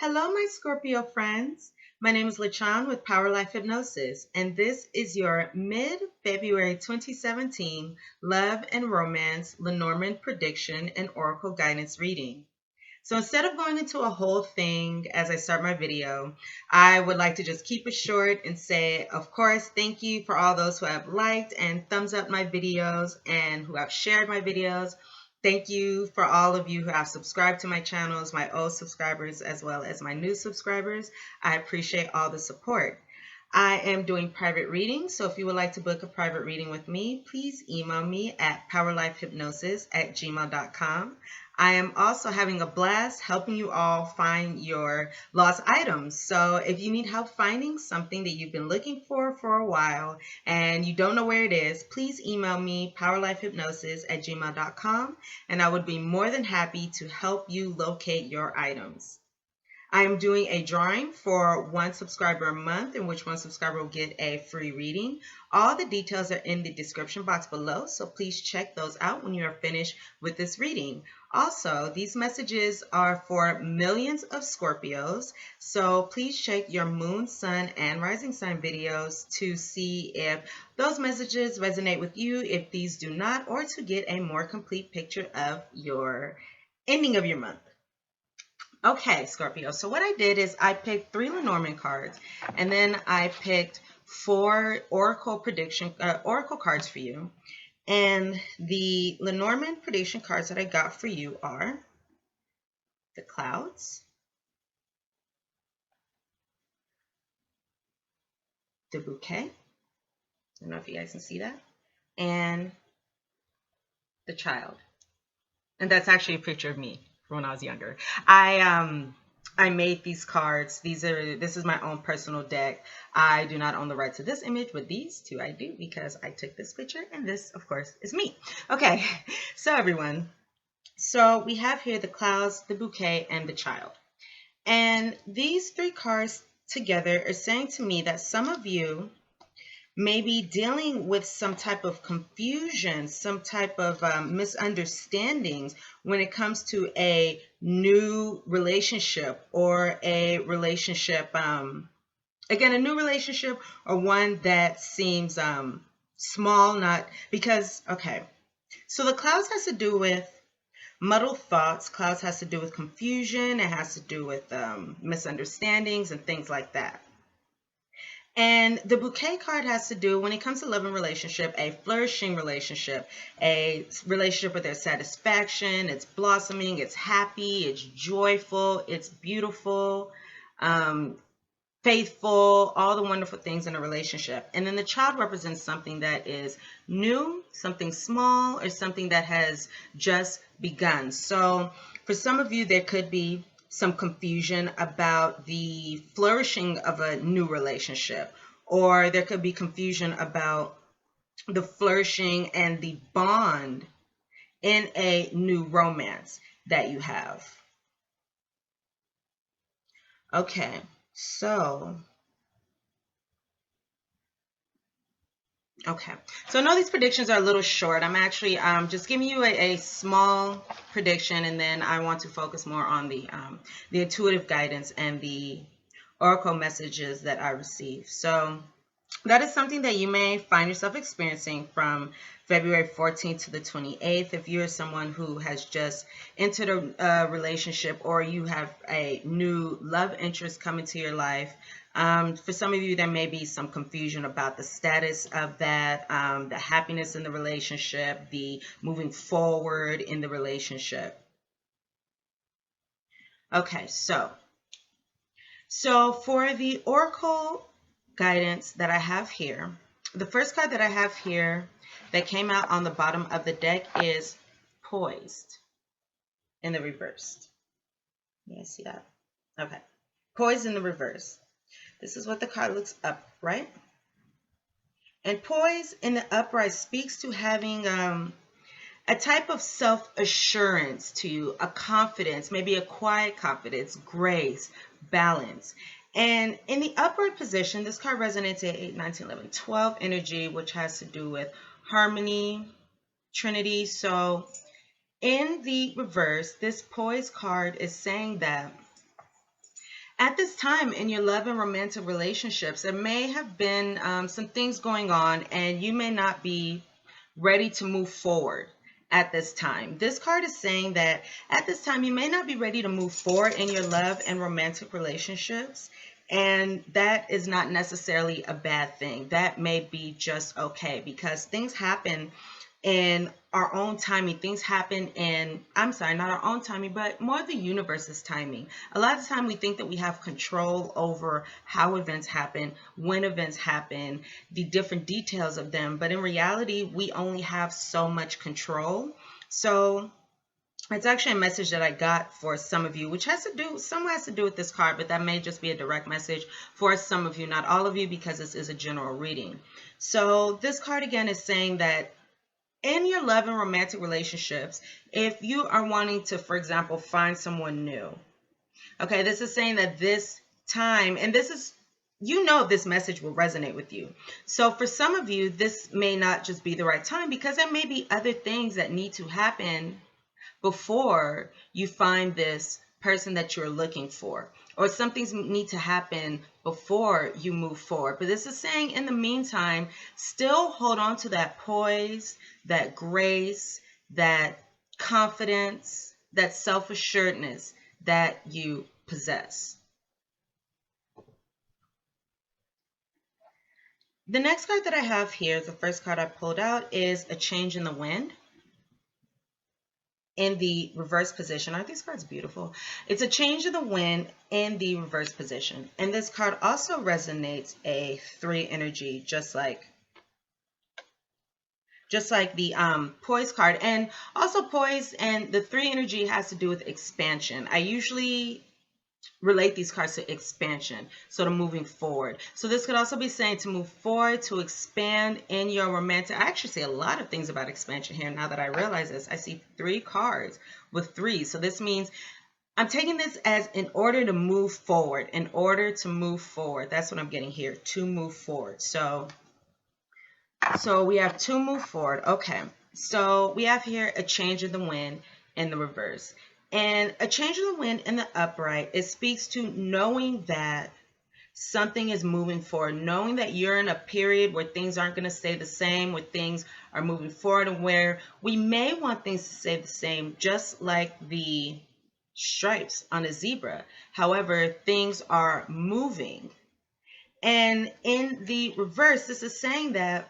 Hello, my Scorpio friends. My name is LaChan with Power Life Hypnosis, and this is your mid-February 2017 Love and Romance Lenormand Prediction and Oracle Guidance reading. So instead of going into a whole thing as I start my video, I would like to just keep it short and say, of course, thank you for all those who have liked and thumbs up my videos and who have shared my videos. Thank you for all of you who have subscribed to my channels, my old subscribers, as well as my new subscribers. I appreciate all the support. I am doing private readings, so if you would like to book a private reading with me, please email me at powerlifehypnosis@gmail.com. I am also having a blast helping you all find your lost items. So if you need help finding something that you've been looking for a while and you don't know where it is, please email me powerlifehypnosis@gmail.com and I would be more than happy to help you locate your items. I am doing a drawing for one subscriber a month in which one subscriber will get a free reading. All the details are in the description box below, so please check those out when you are finished with this reading. Also, these messages are for millions of Scorpios, so please check your moon, sun, and rising sign videos to see if those messages resonate with you, if these do not, or to get a more complete picture of your ending of your month. Okay, Scorpio, so what I did is I picked 3 Lenormand cards, and then I picked 4 Oracle cards for you. And the Lenormand prediction cards that I got for you are the Clouds, the Bouquet, I don't know if you guys can see that, and the Child. And that's actually a picture of me from when I was younger. I made these cards. This is my own personal deck. I do not own the rights to this image, but these two I do because I took this picture, and this, of course, is me. Okay, so everyone. So we have here the Clouds, the Bouquet, and the Child. And these 3 cards together are saying to me that some of you may be dealing with some type of confusion, some type of misunderstandings when it comes to a new relationship or a relationship, again, a new relationship or one that seems small, not because, okay. So the Clouds has to do with muddled thoughts. Clouds has to do with confusion. It has to do with misunderstandings and things like that. And the Bouquet card has to do, when it comes to love and relationship, a flourishing relationship, a relationship with their satisfaction, it's blossoming, it's happy, it's joyful, it's beautiful, faithful, all the wonderful things in a relationship. And then the Child represents something that is new, something small, or something that has just begun. So for some of you, there could be some confusion about the flourishing of a new relationship, or there could be confusion about the flourishing and the bond in a new romance that you have. Okay, so I know these predictions are a little short. I'm actually just giving you a small prediction, and then I want to focus more on the intuitive guidance and the oracle messages that I receive. So that is something that you may find yourself experiencing from February 14th to the 28th. If you're someone who has just entered a relationship, or you have a new love interest come into your life, for some of you, there may be some confusion about the status of that, the happiness in the relationship, the moving forward in the relationship. Okay, so for the oracle guidance that I have here, the first card that I have here that came out on the bottom of the deck is Poised in the reverse. You guys see that? Okay, Poised in the reverse. This is what the card looks up, right? And Poise in the upright speaks to having a type of self-assurance to you, a confidence, maybe a quiet confidence, grace, balance. And in the upright position, this card resonates at 8, 19, 11, 12 energy, which has to do with harmony, Trinity. So in the reverse, this Poise card is saying that At this time in your love and romantic relationships, there may have been some things going on, and you may not be ready to move forward at this time. This card is saying that at this time, you may not be ready to move forward in your love and romantic relationships. And that is not necessarily a bad thing. That may be just okay, because things happen in our own timing. Things happen in, I'm sorry, not our own timing, but more the universe's timing. A lot of the time we think that we have control over how events happen, when events happen, the different details of them. But in reality, we only have so much control. So it's actually a message that I got for some of you, which has to do with this card, but that may just be a direct message for some of you, not all of you, because this is a general reading. So this card again is saying that in your love and romantic relationships, if you are wanting to, for example, find someone new, okay, this is saying that this time, and this is, this message will resonate with you. So for some of you, this may not just be the right time, because there may be other things that need to happen before you find this person that you're looking for, or some things need to happen before you move forward. But this is saying in the meantime, still hold on to that poise, that grace, that confidence, that self-assuredness that you possess. The next card that I have here, the first card I pulled out, is a change in the wind. In the reverse position. Aren't these cards beautiful? It's a change of the wind in the reverse position. And this card also resonates a 3 energy, just like the Poise card. And also Poise and the 3 energy has to do with expansion. I usually relate these cards to expansion, so to moving forward. So this could also be saying to move forward, to expand in your romantic. I actually see a lot of things about expansion here now that I realize this. I see 3 cards with 3. So this means I'm taking this as in order to move forward, in order to move forward. That's what I'm getting here, to move forward. So we have to move forward. Okay. So we have here a change of the wind in the reverse. And a change of the wind in the upright, it speaks to knowing that something is moving forward, knowing that you're in a period where things aren't going to stay the same, where things are moving forward, and where we may want things to stay the same, just like the stripes on a zebra. However, things are moving. And in the reverse, this is saying that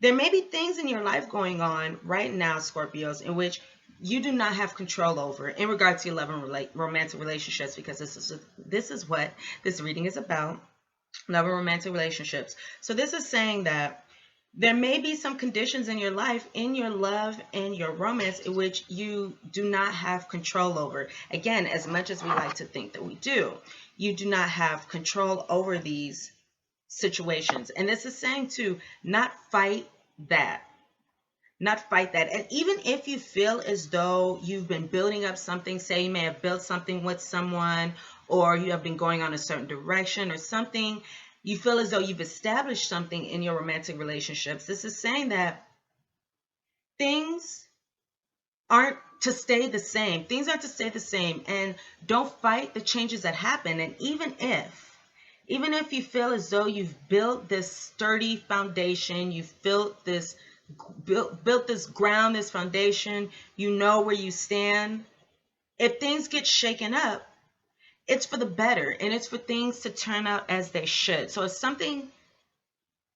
there may be things in your life going on right now, Scorpios, in which you do not have control over in regards to your love and romantic relationships, because this is what this reading is about, love and romantic relationships. So this is saying that there may be some conditions in your life, in your love and your romance, in which you do not have control over. Again, as much as we like to think that we do, you do not have control over these situations. And this is saying to not fight that. Not fight that. And even if you feel as though you've been building up something, say you may have built something with someone, or you have been going on a certain direction or something, you feel as though you've established something in your romantic relationships. This is saying that things aren't to stay the same. Things aren't to stay the same. And don't fight the changes that happen. And even if you feel as though you've built this sturdy foundation, you've built this ground, this foundation, you know where you stand. If things get shaken up, it's for the better, and it's for things to turn out as they should. So if something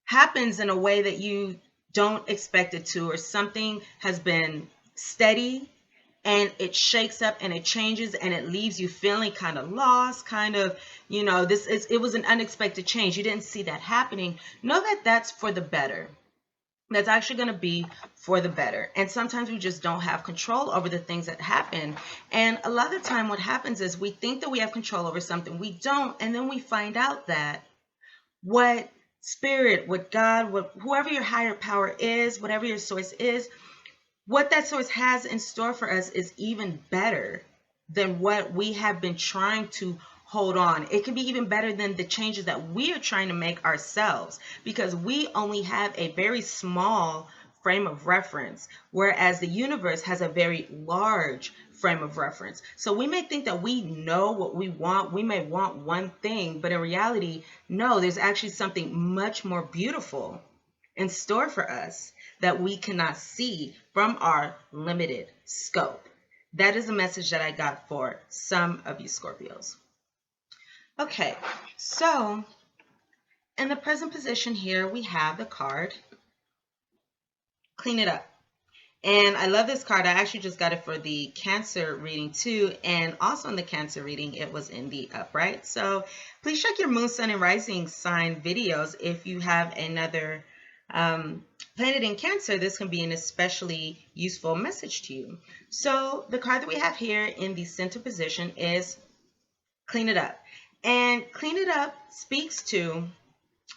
happens in a way that you don't expect it to, or something has been steady and it shakes up and it changes and it leaves you feeling kind of lost, kind of, it was an unexpected change. You didn't see that happening. Know that that's for the better. That's actually going to be for the better. And sometimes we just don't have control over the things that happen. And a lot of the time what happens is we think that we have control over something. We don't. And then we find out that what spirit, what God, whoever your higher power is, whatever your source is, what that source has in store for us is even better than what we have been trying to hold on. It can be even better than the changes that we are trying to make ourselves, because we only have a very small frame of reference, whereas the universe has a very large frame of reference. So we may think that we know what we want. We may want one thing, but in reality, no, there's actually something much more beautiful in store for us that we cannot see from our limited scope. That is the message that I got for some of you Scorpios. Okay, so in the present position here, we have the card, Clean It Up. And I love this card. I actually just got it for the Cancer reading too. And also in the Cancer reading, it was in the upright. So please check your Moon, Sun, and Rising sign videos. If you have another planet in Cancer, this can be an especially useful message to you. So the card that we have here in the center position is Clean It Up. And Clean It Up speaks to,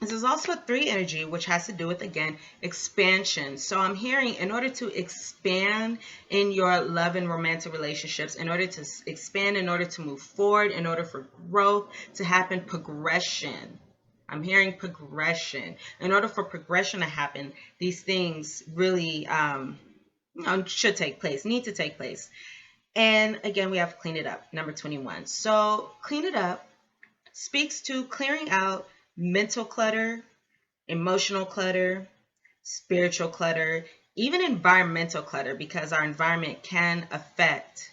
this is also a 3 energy, which has to do with, again, expansion. So I'm hearing, in order to expand in your love and romantic relationships, in order to expand, in order to move forward, in order for growth to happen, progression. I'm hearing progression. In order for progression to happen, these things really should take place, need to take place. And again, we have Clean It Up, number 21. So Clean It Up speaks to clearing out mental clutter, emotional clutter, spiritual clutter, even environmental clutter, because our environment can affect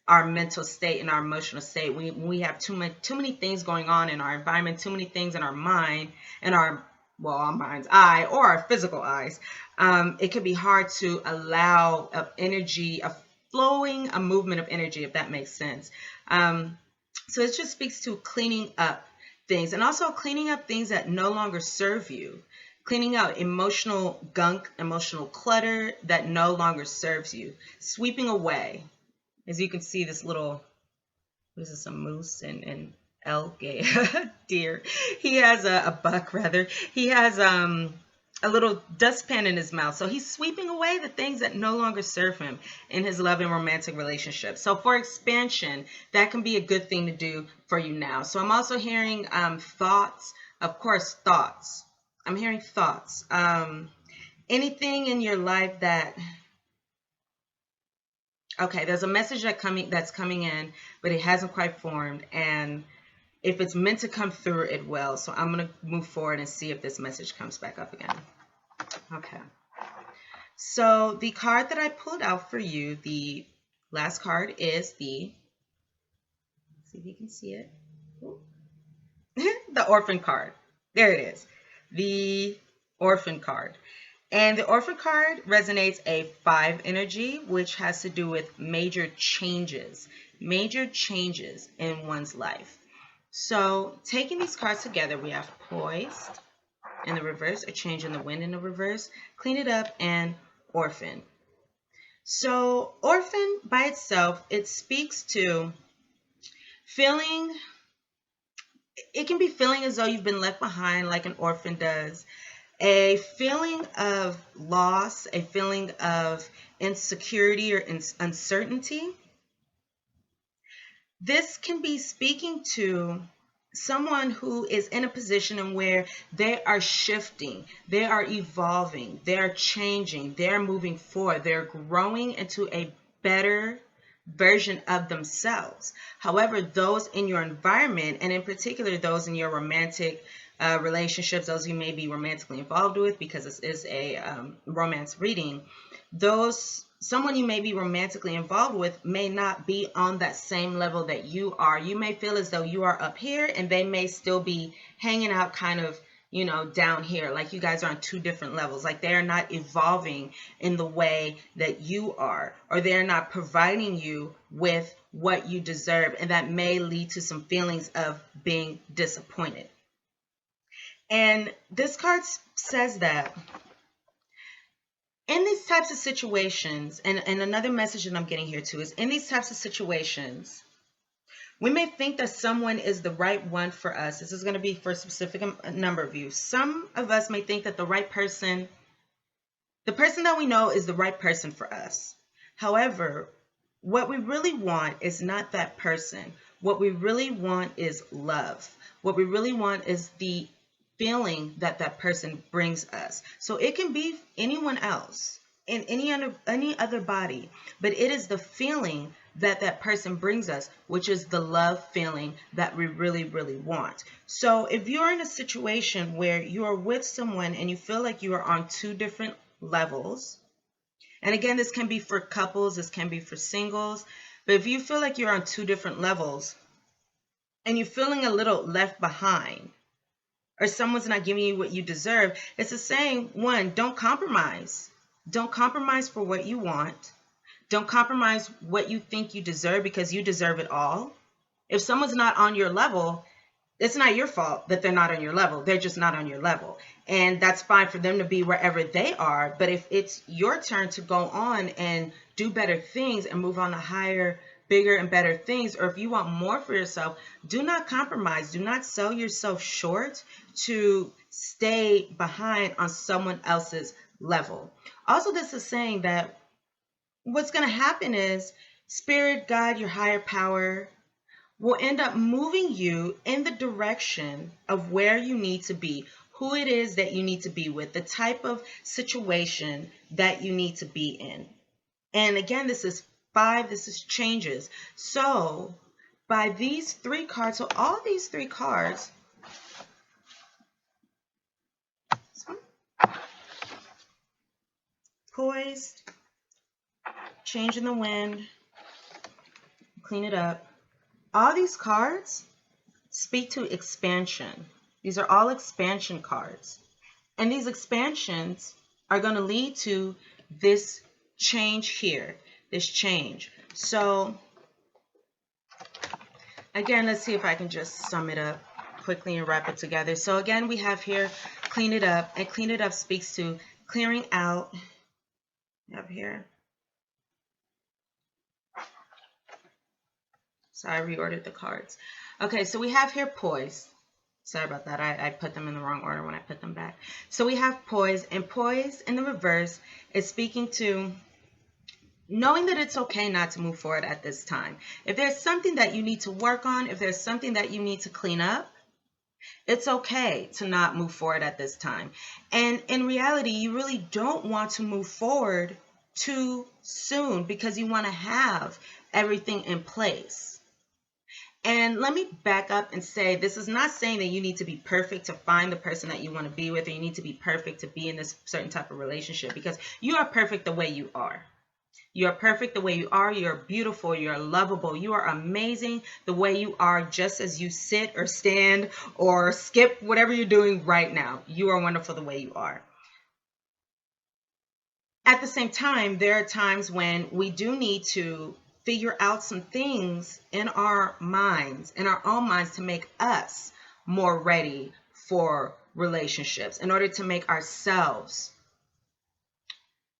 our mental state and our emotional state. We have too many things going on in our environment, too many things in our mind, and our mind's eye or our physical eyes. It can be hard to allow energy, a movement of energy, if that makes sense. So it just speaks to cleaning up things, and also cleaning up things that no longer serve you. Cleaning out emotional gunk, emotional clutter that no longer serves you. Sweeping away. As you can see, this little, what is this, a moose and elk, deer. He has a buck, rather. He has a little dustpan in his mouth. So he's sweeping away the things that no longer serve him in his love and romantic relationship. So for expansion, that can be a good thing to do for you now. So I'm also hearing thoughts, of course, thoughts. I'm hearing thoughts. Anything in your life that, okay, there's a message that's coming in, but it hasn't quite formed. And if it's meant to come through, it will. So I'm going to move forward and see if this message comes back up again. Okay. So the card that I pulled out for you, the last card is the, let's see if you can see it. The Orphan card. There it is. The Orphan card. And the Orphan card resonates a 5 energy, which has to do with major changes in one's life. So taking these cards together, we have Poise in the reverse, a change in the wind in the reverse, Clean It Up, and Orphan. So Orphan by itself, it speaks to feeling, it can be feeling as though you've been left behind like an orphan does, a feeling of loss, a feeling of insecurity or uncertainty. This can be speaking to someone who is in a position in where they are shifting, they are evolving, they are changing, they're moving forward, they're growing into a better version of themselves. However, those in your environment, and in particular those in your romantic relationships, those you may be romantically involved with, because this is a romance reading, someone you may be romantically involved with may not be on that same level that you are. You may feel as though you are up here and they may still be hanging out kind of, down here, like you guys are on 2 different levels, like they're not evolving in the way that you are, or they're not providing you with what you deserve, and that may lead to some feelings of being disappointed. And this card says that in these types of situations, and another message that I'm getting here too is, in these types of situations, we may think that someone is the right one for us. This is going to be for a specific number of you. Some of us may think that the person that we know is the right person for us. However, what we really want is not that person. What we really want is love. What we really want is the feeling that that person brings us. So it can be anyone else in any other body, but it is the feeling that that person brings us, which is the love feeling that we really, really want. So if you're in a situation where you are with someone and you feel like you are on two different levels, and again, this can be for couples, this can be for singles, but if you feel like you're on two different levels and you're feeling a little left behind, or someone's not giving you what you deserve, it's a saying, one, don't compromise. Don't compromise for what you want. Don't compromise what you think you deserve, because you deserve it all. If someone's not on your level, it's not your fault that they're not on your level. They're just not on your level. And that's fine for them to be wherever they are. But if it's your turn to go on and do better things and move on to higher, bigger and better things, or if you want more for yourself, do not compromise. Do not sell yourself short to stay behind on someone else's level. Also, this is saying that what's going to happen is Spirit, God, your higher power will end up moving you in the direction of where you need to be, who it is that you need to be with, the type of situation that you need to be in. And again, this is 5, this is changes. So by these 3 cards, so all these 3 cards, poised, change in the wind, clean it up. All these cards speak to expansion. These are all expansion cards. And these expansions are going to lead to this change here, this change. So again, let's see if I can just sum it up quickly and wrap it together. So again, we have here, clean it up. And clean it up speaks to clearing out. Up here. So I reordered the cards. Okay, so we have here Poise. Sorry about that. I put them in the wrong order when I put them back. So we have Poise, and Poise in the reverse is speaking to knowing that it's okay not to move forward at this time. If there's something that you need to work on, if there's something that you need to clean up, it's okay to not move forward at this time. And in reality, you really don't want to move forward too soon because you want to have everything in place. And let me back up and say, this is not saying that you need to be perfect to find the person that you want to be with, or you need to be perfect to be in this certain type of relationship, because you are perfect the way you are. You are perfect the way you are. You're beautiful. You're lovable. You are amazing the way you are, just as you sit or stand or skip whatever you're doing right now. You are wonderful the way you are. At the same time, there are times when we do need to figure out some things in our minds, in our own minds, to make us more ready for relationships, in order to make ourselves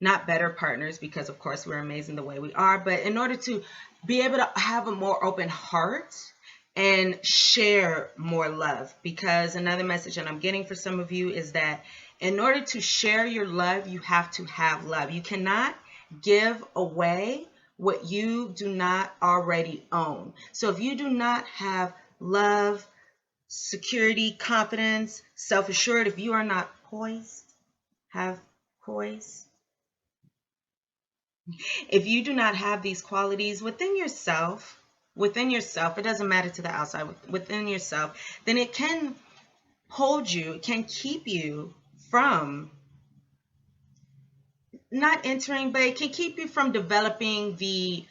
not better partners, because of course we're amazing the way we are, but in order to be able to have a more open heart and share more love. Because another message that I'm getting for some of you is that in order to share your love, you have to have love. You cannot give away what you do not already own. So if you do not have love, security, confidence, self-assured, if you are not poised, have poise, if you do not have these qualities within yourself, it doesn't matter to the outside, within yourself, then it can hold you, it can keep you from not entering, but it can keep you from developing the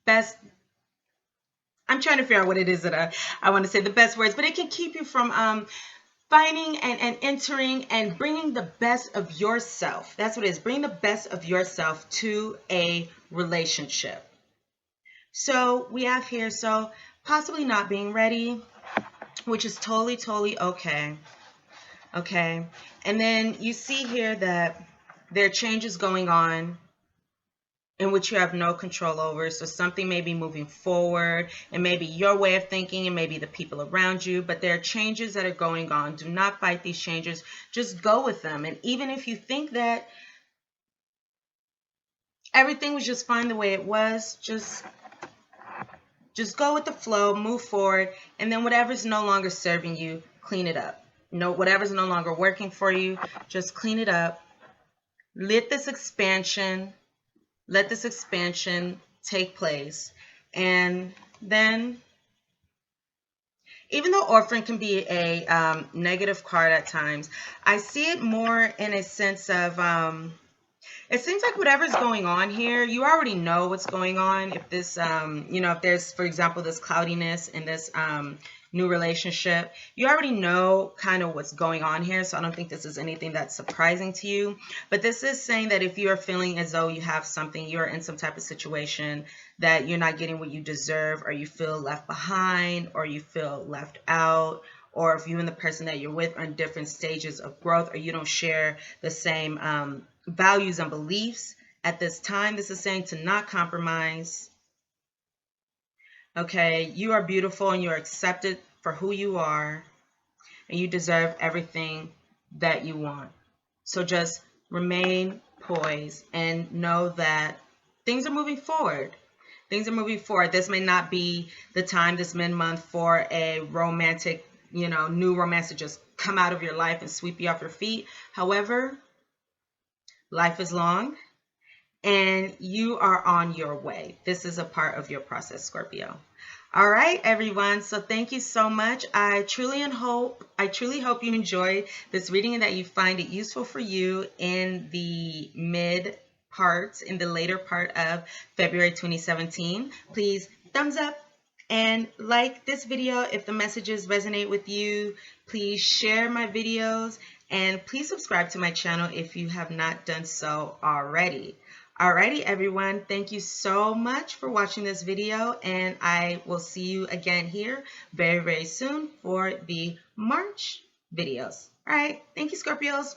best. I'm trying to figure out what it is that I want to say the best words, but it can keep you from finding and entering and bringing the best of yourself. That's what it is. Bring the best of yourself to a relationship. So we have here, so possibly not being ready, which is totally, totally okay. Okay. And then you see here that there are changes going on in which you have no control over. So something may be moving forward, and maybe your way of thinking, and maybe the people around you, but there are changes that are going on. Do not fight these changes. Just go with them. And even if you think that everything was just fine the way it was, just go with the flow, move forward, and then whatever's no longer serving you, clean it up. No, whatever's no longer working for you, just clean it up. Let this expansion take place. And then, even though orphan can be a negative card at times, I see it more in a sense of it seems like whatever's going on here, you already know what's going on. If this, if there's, for example, this cloudiness in this new relationship, you already know kind of what's going on here. So I don't think this is anything that's surprising to you. But this is saying that if you are feeling as though you have something, you're in some type of situation that you're not getting what you deserve, or you feel left behind, or you feel left out, or if you and the person that you're with are in different stages of growth, or you don't share the same values and beliefs at this time, this is saying to not compromise. Okay, you are beautiful and you're accepted for who you are, and you deserve everything that you want. So just remain poised and know that things are moving forward. Things are moving forward. This may not be the time, this mid-month, for a romantic, new romance to just come out of your life and sweep you off your feet. However, life is long and you are on your way. This is a part of your process, Scorpio. All right, everyone. So thank you so much. I truly hope you enjoyed this reading and that you find it useful for you in the in the later part of February 2017. Please thumbs up and like this video if the messages resonate with you. Please share my videos and please subscribe to my channel if you have not done so already. Alrighty, everyone. Thank you so much for watching this video, and I will see you again here very, very soon for the March videos. All right. Thank you, Scorpios.